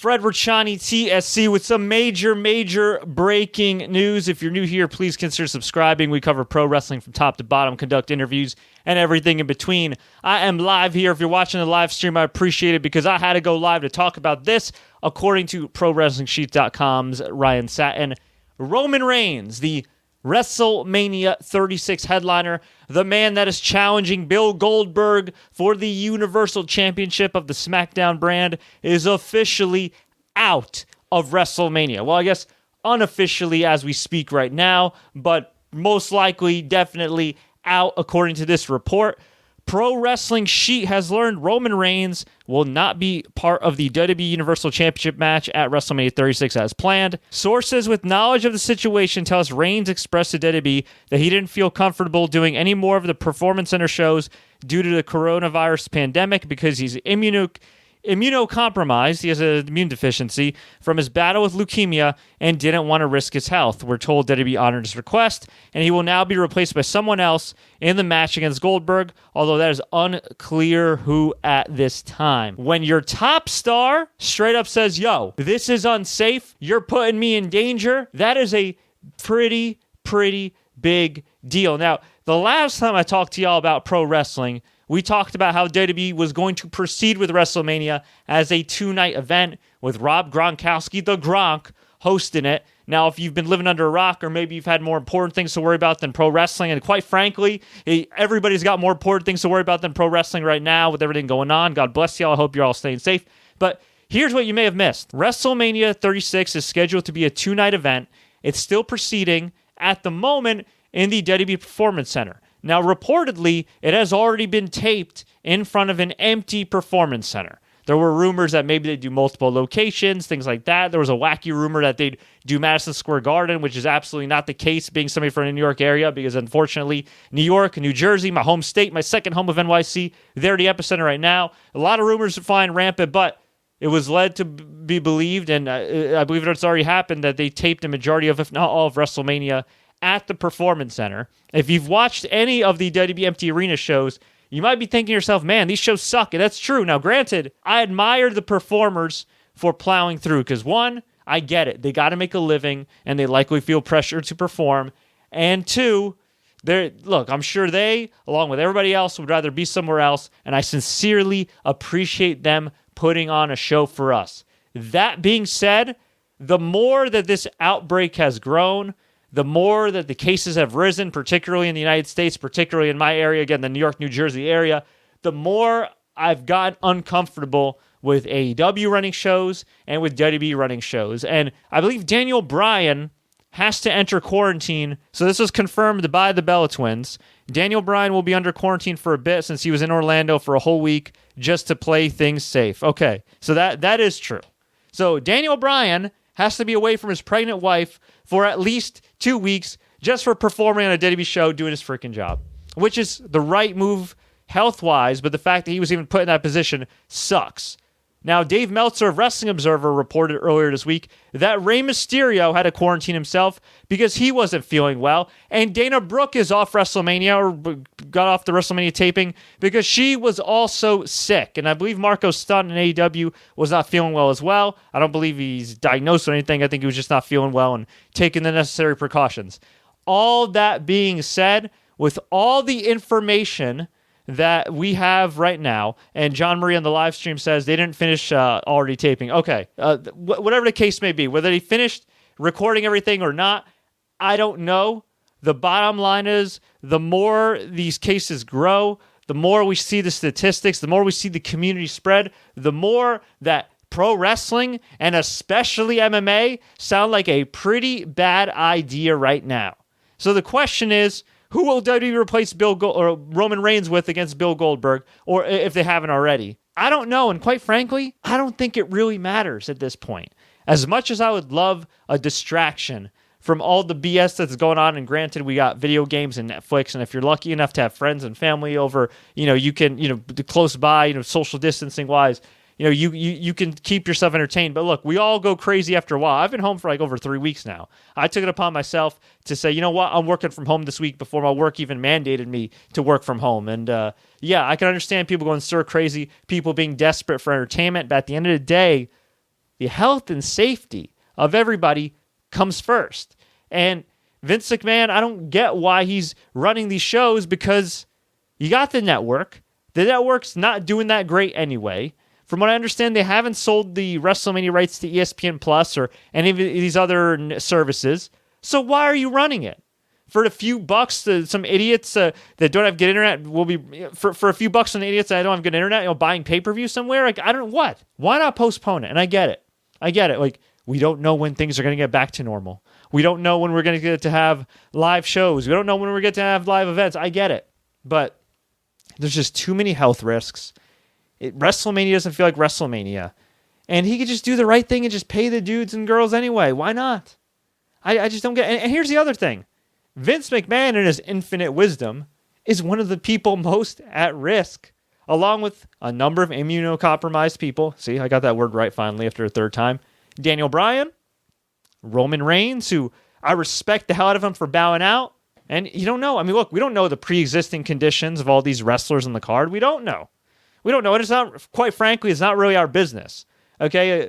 Fred Richani, TSC, with some major breaking news. If you're new here, please consider subscribing. We cover pro wrestling from top to bottom, conduct interviews, and everything in between. I am live here. If you're watching the live stream, I appreciate it because I had to go live to talk about this. According to ProWrestlingSheet.com's Ryan Satin, Roman Reigns, the WrestleMania 36 headliner, the man that is challenging Bill Goldberg for the Universal Championship of the SmackDown brand, is officially out of WrestleMania. Well, I guess unofficially as we speak right now, but most likely, definitely out according to this report. Pro Wrestling Sheet has learned Roman Reigns will not be part of the WWE Universal Championship match at WrestleMania 36 as planned. Sources with knowledge of the situation tell us Reigns expressed to WWE that he didn't feel comfortable doing any more of the Performance Center shows due to the coronavirus pandemic because he's immunocompromised. He has an immune deficiency from his battle with leukemia and didn't want to risk his health. We're told WWE honored his request, and he will now be replaced by someone else in the match against Goldberg, although that is unclear who at this time. When your top star straight up says, yo, this is unsafe, you're putting me in danger, that is a pretty big deal. Now, the last time I talked to y'all about pro wrestling, we talked about how WWE was going to proceed with WrestleMania as a two-night event with Rob Gronkowski, the Gronk, hosting it. Now, if you've been living under a rock or maybe you've had more important things to worry about than pro wrestling, and quite frankly, everybody's got more important things to worry about than pro wrestling right now with everything going on. God bless y'all. I hope you're all staying safe. But here's what you may have missed. WrestleMania 36 is scheduled to be a two-night event. It's still proceeding at the moment in the WWE Performance Center. Now, reportedly, it has already been taped in front of an empty Performance Center. There were rumors that maybe they'd do multiple locations, things like that. There was a wacky rumor that they'd do Madison Square Garden, which is absolutely not the case, being somebody from the New York area, because unfortunately, New York, New Jersey, my home state, my second home of NYC, they're the epicenter right now. A lot of rumors flying rampant, but it was led to be believed, and I believe it's already happened, that they taped a majority of, if not all of WrestleMania at the Performance Center. If you've watched any of the WWE Empty Arena shows, you might be thinking to yourself, man, these shows suck. And that's true. Now, granted, I admire the performers for plowing through because, one, I get it. They got to make a living, and they likely feel pressure to perform. And two, I'm sure they, along with everybody else, would rather be somewhere else, and I sincerely appreciate them putting on a show for us. That being said, the more that this outbreak has grown, the more that the cases have risen, particularly in the United States, particularly in my area, again, the New York, New Jersey area, the more I've gotten uncomfortable with AEW running shows and with WWE running shows. And I believe Daniel Bryan has to enter quarantine. So this was confirmed by the Bella Twins. Daniel Bryan will be under quarantine for a bit since he was in Orlando for a whole week just to play things safe. Okay, so that is true. So Daniel Bryan has to be away from his pregnant wife for at least 2 weeks just for performing on a WWE show doing his freaking job, which is the right move health-wise, but the fact that he was even put in that position sucks. Now, Dave Meltzer of Wrestling Observer reported earlier this week that Rey Mysterio had to quarantine himself because he wasn't feeling well, and Dana Brooke is off WrestleMania, or got off the WrestleMania taping, because she was also sick. And I believe Marco Stunt in AEW was not feeling well as well. I don't believe he's diagnosed or anything. I think he was just not feeling well and taking the necessary precautions. All that being said, with all the information that we have right now, and John Marie on the live stream says they didn't finish already taping. Okay, whatever the case may be, whether they finished recording everything or not, I don't know. The bottom line is, the more these cases grow, the more we see the statistics, the more we see the community spread, the more that pro wrestling, and especially MMA, sound like a pretty bad idea right now. So the question is, who will WWE replace or Roman Reigns with against Bill Goldberg, or if they haven't already? I don't know, and quite frankly, I don't think it really matters at this point. As much as I would love a distraction from all the BS that's going on, and granted, we got video games and Netflix, and if you're lucky enough to have friends and family over, you can, close by, social distancing wise, you can keep yourself entertained. But look, we all go crazy after a while. I've been home for like over 3 weeks now. I took it upon myself to say, you know what, I'm working from home this week before my work even mandated me to work from home. And I can understand people going stir crazy, people being desperate for entertainment. But at the end of the day, the health and safety of everybody comes first. And Vince McMahon, I don't get why he's running these shows, because you got the network. The network's not doing that great anyway. From what I understand, they haven't sold the WrestleMania rights to ESPN Plus or any of these other services. So why are you running it? For a few bucks, some idiots that don't have good internet will be for a few bucks on the idiots that don't have good internet, buying pay-per-view somewhere. Like, I don't know what. Why not postpone it? And I get it. Like, we don't know when things are going to get back to normal. We don't know when we're going to get to have live shows. We don't know when we're going to have live events. I get it. But there's just too many health risks. WrestleMania doesn't feel like WrestleMania. And he could just do the right thing and just pay the dudes and girls anyway. Why not? I just don't get it. And here's the other thing. Vince McMahon, in his infinite wisdom, is one of the people most at risk, along with a number of immunocompromised people. See, I got that word right finally after a third time. Daniel Bryan, Roman Reigns, who I respect the hell out of him for bowing out. And you don't know. I mean, look, we don't know the pre-existing conditions of all these wrestlers on the card. We don't know. And it's not, quite frankly, it's not really our business. Okay?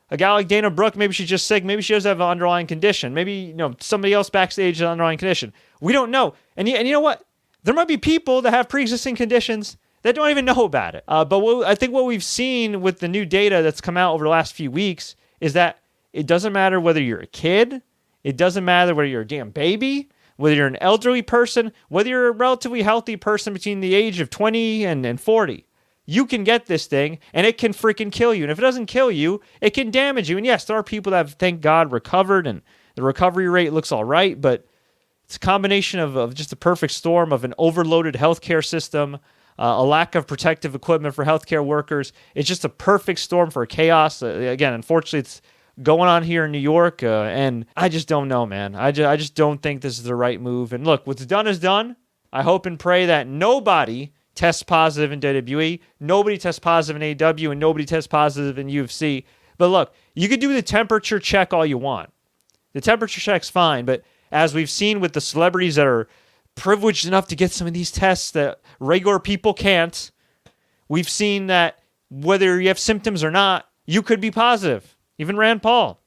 A guy like Dana Brooke, maybe she's just sick. Maybe she does have an underlying condition. Maybe, somebody else backstage has an underlying condition. We don't know. And you know what? There might be people that have pre-existing conditions that don't even know about it. But I think what we've seen with the new data that's come out over the last few weeks is that it doesn't matter whether you're a kid. It doesn't matter whether you're a damn baby, whether you're an elderly person, whether you're a relatively healthy person between the age of 20 and 40. You can get this thing, and it can freaking kill you. And if it doesn't kill you, it can damage you. And yes, there are people that have, thank God, recovered, and the recovery rate looks all right, but it's a combination of just a perfect storm of an overloaded healthcare system, a lack of protective equipment for healthcare workers. It's just a perfect storm for chaos. Again, unfortunately, it's going on here in New York, and I just don't know, man. I just don't think this is the right move. And look, what's done is done. I hope and pray that nobody tests positive in WWE, nobody tests positive in AEW, and nobody tests positive in UFC. But look, you could do the temperature check all you want. The temperature check's fine, but as we've seen with the celebrities that are privileged enough to get some of these tests that regular people can't, we've seen that whether you have symptoms or not, you could be positive. Even Rand Paul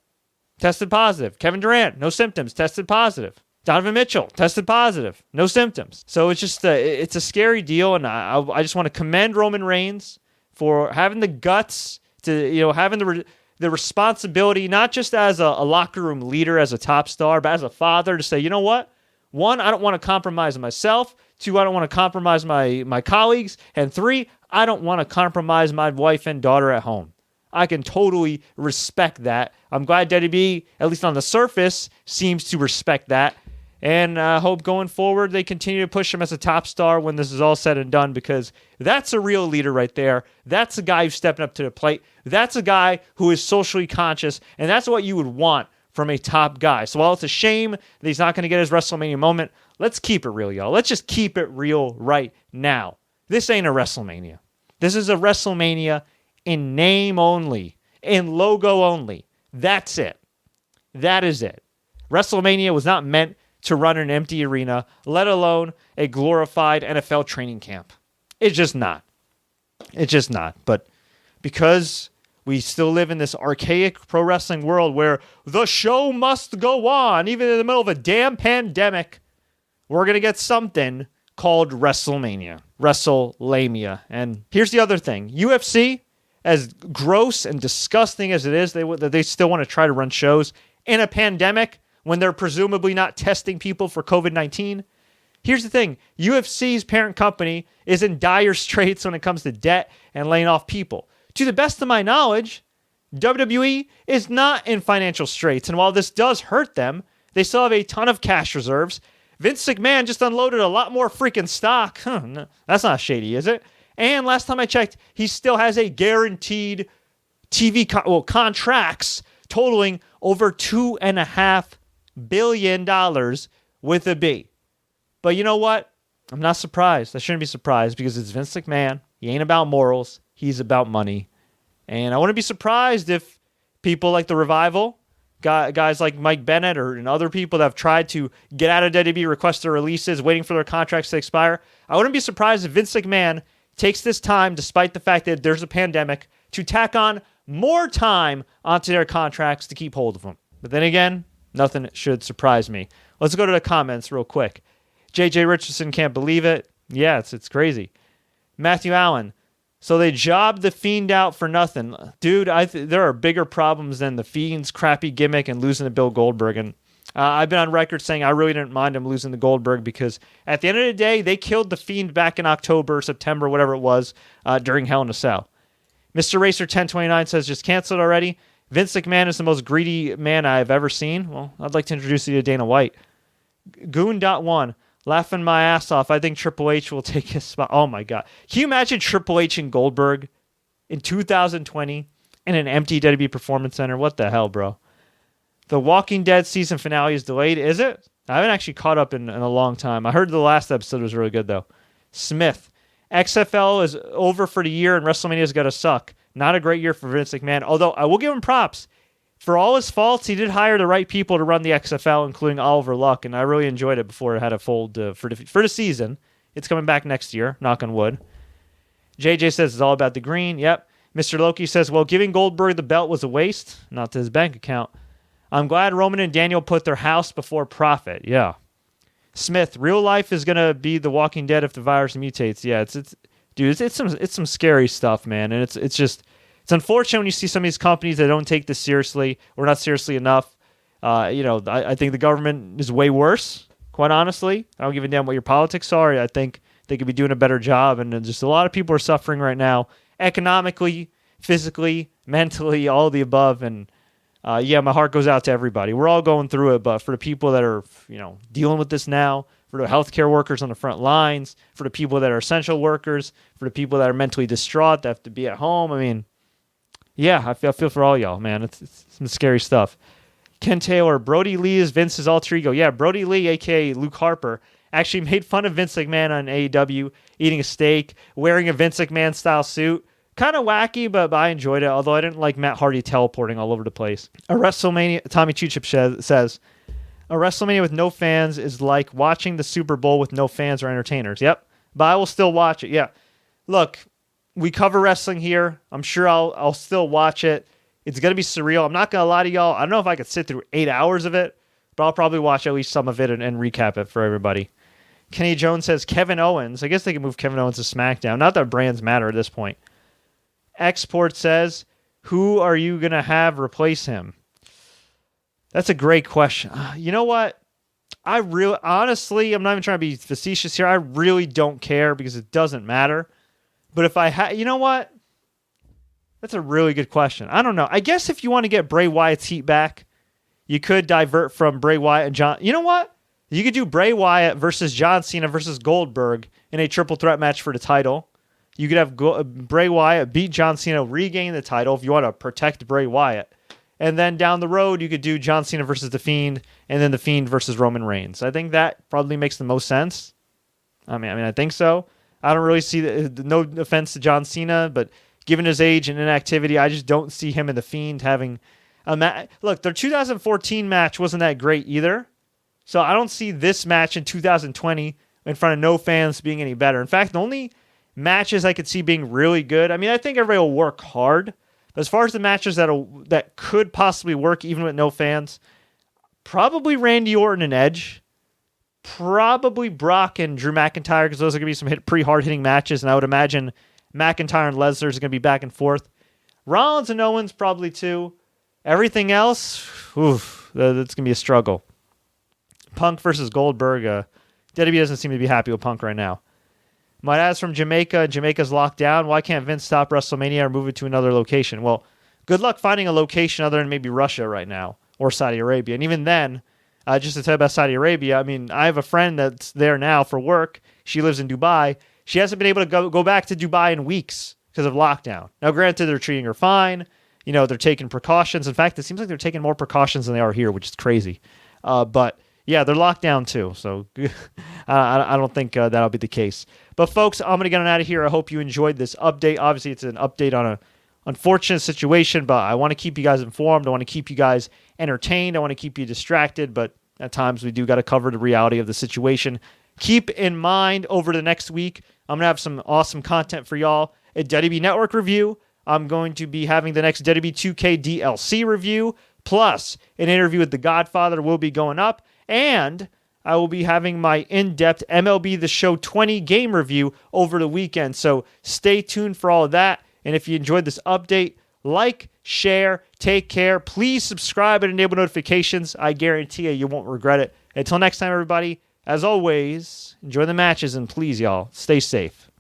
tested positive. Kevin Durant, no symptoms, tested positive. Donovan Mitchell tested positive, no symptoms. So it's just it's a scary deal, and I just want to commend Roman Reigns for having the guts to having the responsibility, not just as a locker room leader, as a top star, but as a father, to say, you know what? One, I don't want to compromise myself. Two, I don't want to compromise my colleagues. And three, I don't want to compromise my wife and daughter at home. I can totally respect that. I'm glad WWE, at least on the surface, seems to respect that. And I hope going forward they continue to push him as a top star when this is all said and done, because that's a real leader right there. That's a guy who's stepping up to the plate. That's a guy who is socially conscious, and that's what you would want from a top guy. So while it's a shame that he's not going to get his WrestleMania moment, let's keep it real, y'all. Let's just keep it real right now. This ain't a WrestleMania. This is a WrestleMania in name only, in logo only. That's it. That is it. WrestleMania was not meant to run an empty arena, let alone a glorified NFL training camp. It's just not. It's just not. But because we still live in this archaic pro wrestling world where the show must go on, even in the middle of a damn pandemic, we're going to get something called WrestleMania. WrestleLamia. And here's the other thing. UFC, as gross and disgusting as it is, they still want to try to run shows in a pandemic when they're presumably not testing people for COVID-19. Here's the thing. UFC's parent company is in dire straits when it comes to debt and laying off people. To the best of my knowledge, WWE is not in financial straits. And while this does hurt them, they still have a ton of cash reserves. Vince McMahon just unloaded a lot more freaking stock. No, that's not shady, is it? And last time I checked, he still has a guaranteed TV contracts totaling over $2.5 billion with a B. But you know what? I'm not surprised. I shouldn't be surprised because it's Vince McMahon. He ain't about morals. He's about money. And I wouldn't be surprised if people like the Revival, guys like Mike Bennett and other people that have tried to get out of WWE, request their releases, waiting for their contracts to expire. I wouldn't be surprised if Vince McMahon takes this time, despite the fact that there's a pandemic, to tack on more time onto their contracts to keep hold of them. But then again, nothing should surprise me. Let's go to the comments real quick. JJ Richardson can't believe it. Yeah, it's crazy. Matthew Allen. So they jobbed the Fiend out for nothing. Dude, there are bigger problems than the Fiend's crappy gimmick and losing to Bill Goldberg. And I've been on record saying I really didn't mind him losing to Goldberg because at the end of the day, they killed the Fiend back in October, September, whatever it was, during Hell in a Cell. Mr. Racer 1029 says, just canceled already. Vince McMahon is the most greedy man I've ever seen. Well, I'd like to introduce you to Dana White. Goon.1. Laughing my ass off. I think Triple H will take his spot. Oh, my God. Can you imagine Triple H and Goldberg in 2020 in an empty WWE Performance Center? What the hell, bro? The Walking Dead season finale is delayed. Is it? I haven't actually caught up in a long time. I heard the last episode was really good, though. Smith. XFL is over for the year, and WrestleMania is going to suck. Not a great year for Vince McMahon, although I will give him props. For all his faults, he did hire the right people to run the XFL, including Oliver Luck, and I really enjoyed it before it had a fold for the season. It's coming back next year, knock on wood. JJ says it's all about the green. Yep. Mr. Loki says, well, giving Goldberg the belt was a waste, not to his bank account. I'm glad Roman and Daniel put their house before profit. Yeah. Smith, real life is going to be The Walking Dead if the virus mutates. Yeah, it's some scary stuff, man, and it's unfortunate when you see some of these companies that don't take this seriously or not seriously enough. I think the government is way worse, quite honestly. I don't give a damn what your politics are. I think they could be doing a better job, and just a lot of people are suffering right now, economically, physically, mentally, all of the above, and my heart goes out to everybody. We're all going through it, but for the people that are, dealing with this now, for the healthcare workers on the front lines, for the people that are essential workers, for the people that are mentally distraught, that have to be at home, I feel for all y'all, man. It's some scary stuff. Ken Taylor, Brody Lee is Vince's alter ego. Yeah, Brody Lee, a.k.a. Luke Harper, actually made fun of Vince McMahon on AEW, eating a steak, wearing a Vince McMahon-style suit. Kind of wacky, but I enjoyed it, although I didn't like Matt Hardy teleporting all over the place. A WrestleMania, Tommy Chuchip says, a WrestleMania with no fans is like watching the Super Bowl with no fans or entertainers. Yep, but I will still watch it, yeah. Look, we cover wrestling here. I'm sure I'll still watch it. It's going to be surreal. I'm not going to lie to y'all. I don't know if I could sit through 8 hours of it, but I'll probably watch at least some of it and recap it for everybody. Kenny Jones says, Kevin Owens. I guess they can move Kevin Owens to SmackDown. Not that brands matter at this point. Export says, who are you going to have replace him? That's a great question. You know what? Honestly, I'm not even trying to be facetious here. I really don't care because it doesn't matter. But if I you know what? That's a really good question. I don't know. I guess if you want to get Bray Wyatt's heat back, you could divert from Bray Wyatt and John. You know what? You could do Bray Wyatt versus John Cena versus Goldberg in a triple threat match for the title. You could have Bray Wyatt beat John Cena, regain the title if you want to protect Bray Wyatt. And then down the road, you could do John Cena versus The Fiend, and then The Fiend versus Roman Reigns. I think that probably makes the most sense. I think so. I don't really see no offense to John Cena, but given his age and inactivity, I just don't see him and The Fiend having a match. Look, their 2014 match wasn't that great either, so I don't see this match in 2020 in front of no fans being any better. In fact, the only matches I could see being really good, I think everybody will work hard, but as far as the matches that could possibly work even with no fans, probably Randy Orton and Edge. Probably Brock and Drew McIntyre, because those are going to be some pretty hard-hitting matches, and I would imagine McIntyre and Lesnar is going to be back and forth. Rollins and Owens probably too. Everything else, that's going to be a struggle. Punk versus Goldberg. WWE doesn't seem to be happy with Punk right now. My dad's from Jamaica. Jamaica's locked down. Why can't Vince stop WrestleMania or move it to another location? Well, good luck finding a location other than maybe Russia right now or Saudi Arabia. And even then, just to tell you about Saudi Arabia, I have a friend that's there now for work. She lives in Dubai. She hasn't been able to go back to Dubai in weeks because of lockdown. Now, granted, they're treating her fine. They're taking precautions. In fact, it seems like they're taking more precautions than they are here, which is crazy. But yeah, they're locked down too. So I don't think that'll be the case. But folks, I'm going to get on out of here. I hope you enjoyed this update. Obviously, it's an update on an unfortunate situation, but I want to keep you guys informed. I want to keep you guys entertained. I want to keep you distracted, but at times we do got to cover the reality of the situation. Keep in mind over the next week, I'm going to have some awesome content for y'all. A WWE Network review, I'm going to be having the next WWE 2K DLC review, plus an interview with The Godfather will be going up, and I will be having my in-depth MLB The Show 20 game review over the weekend. So stay tuned for all of that. And if you enjoyed this update, like, share, take care. Please subscribe and enable notifications. I guarantee you won't regret it. Until next time, everybody, as always, enjoy the matches, and please, y'all, stay safe.